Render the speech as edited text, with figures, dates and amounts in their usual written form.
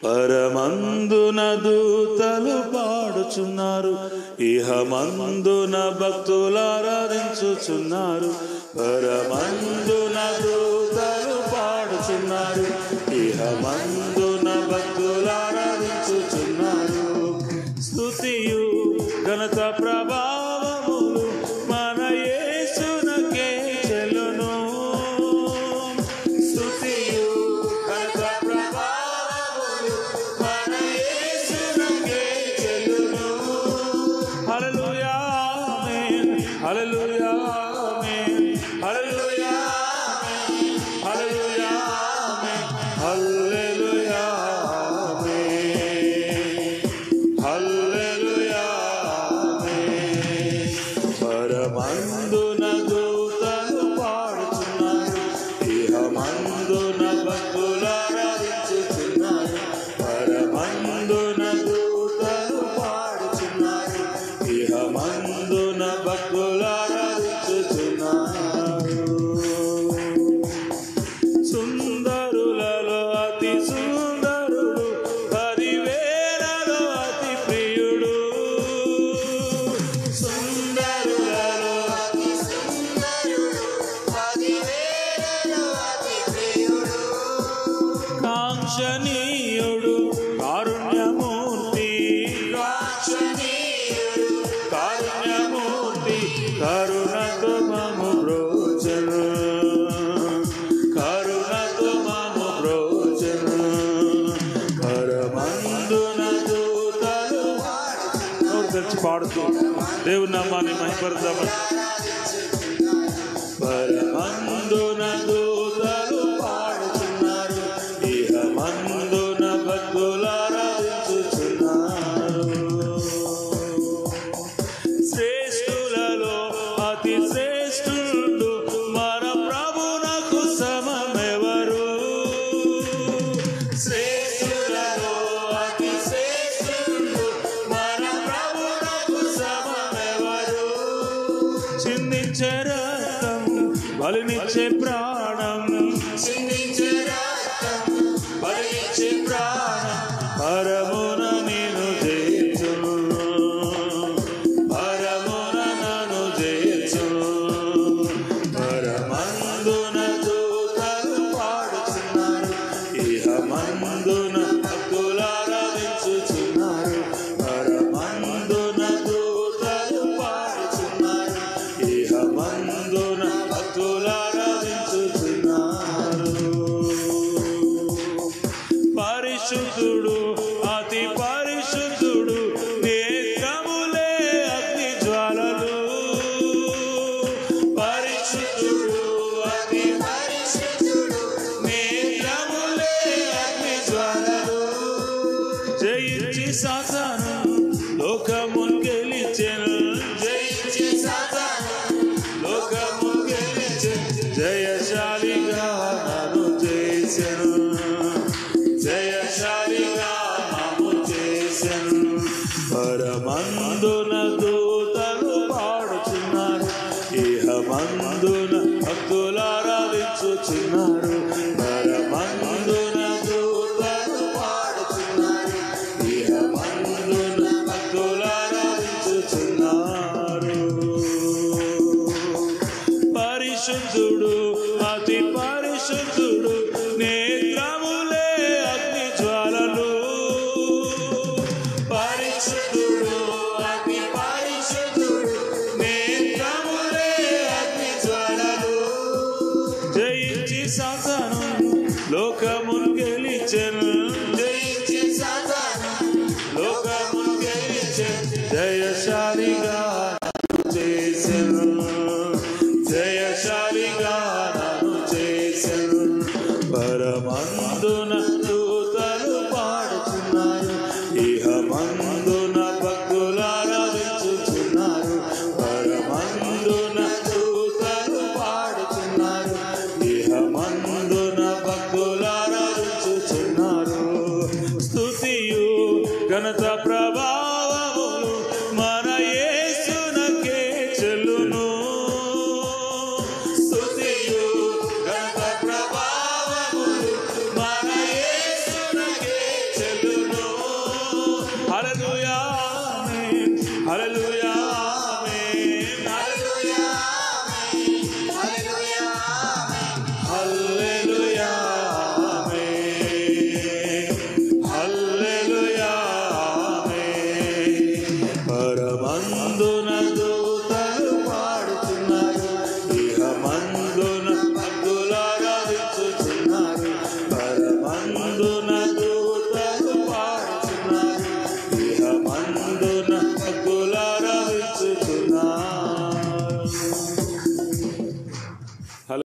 పరమందున దూతలు పాడుచున్నారు, ఇహమందున భక్తులు ఆరాధించుచున్నారు. పరమందున దూతలు పాడుచున్నారు, ఇహమందున భక్తులు ఆరాధించుచున్నారు. స్తుతియు ఘనత ప్రభావములు మన యేసునకే చెల్లును. స్తుతియు ఘనత ప్రభావములు మన యేసునకే చెల్లును. హల్లెలూయా ఆమేన్, హల్లెలూయా ఆమేన్, హల్లెలూయా ఆమేన్, హల్లెలూయా ఆమేన్, హల్లెలూయా ఆమేన్, హల్లెలూయా ఆమేన్. పరమందున దూతలు పాడుచున్నారు, ఇహమందున భక్తులు ఆరాధించుచున్నారు. పరమందున దూతలు పాడుచున్నారు, ఇహమందున భక్తులు ఆరాధించుచున్నారు. సుందరులలో అతి సుందరుడు, 10,000లో అతి ప్రియుడు. సుందరులలో అతి సుందరుడు, 10,000లో అతి ప్రియుడు. కాంక్షణీయుడు కారుణ్యమూర్తి, కాంక్షణీయుడు కారుణ్యమూర్తి, కరుణతో మము బ్రోచెను, కరుణతో మము బ్రోచెను. పరమందున దూతలు తెచ్చి పాడుతూ దేవుని నామాన్ని మహిమపరచుదామని. పరమందున దూతలు పాడుచున్నారు, ఇహమందున భక్తులు ఆరాధించుచున్నారు. శ్రేష్ఠులలో అతి శ్రేష్ఠుడు మన ప్రభునకు సమమెవరు. శ్రేష్ఠులలో అతి శ్రేష్ఠుడు మన ప్రభునకు సమమెవరు. చిందించే రక్తం బలినిచ్చే ప్రాణం, చిందించే రక్తం బలినిచ్చే ప్రాణం, పరమున నిన్ను చేర్చును, పరమున నన్ను చేర్చును. పరమందున దూతలు పాడుచున్నారు, ఇహమందున భక్తులు ఆరాధించుచున్నారు. పరమందున దూతలు పాడుచున్నారు, ఇహమందున భక్తులు ఆరాధించుచున్నారు. పరిశుద్ధుడు అతి పరిశుద్ధుడు, నేత్రములే అగ్ని జ్వాలలు. పరిశుద్ధుడు అతి పరిశుద్ధుడు, నేత్రములే అగ్ని జ్వాలలు. జయించి సాతాను లోకమును గెలిచెను, జయించి సాతాను లోకమును గెలిచెను. జయశాలిగా నన్ను చేసెను, జయశాలిగా నాము చేసెను. పరమందున దూతలు పాడుచున్నారు, ఇహమందున భక్తులు ఆరాధించుచున్నారు. పరమందున దూతలు పాడుచున్నారు, ఇహమందున భక్తులు ఆరాధించుచున్నారు. పరిశుద్ధుడు అతి పరిశుద్ధుడు, నేత్రములే అగ్ని జ్వాలలు. పరిశుద్ధుడు అతి పరిశుద్ధుడు, నేత్రములే అగ్ని జ్వాలలు. జయించి సాతాను లోకమును గెలిచెను, జయించి సాతాను లోకమును గెలిచెను. జయశాలిగా నన్ను చేసెను, జయశాలిగా నన్ను చేసెను. పరమందున దూతలు పాడుచున్నారు, ఇహమందున భక్తులు ఆరాధించుచున్నారు. పరమందున దూతలు పాడుచున్నారు, ఇహమందున భక్తులు ఆరాధించుచున్నారు. స్తుతియు ఘనత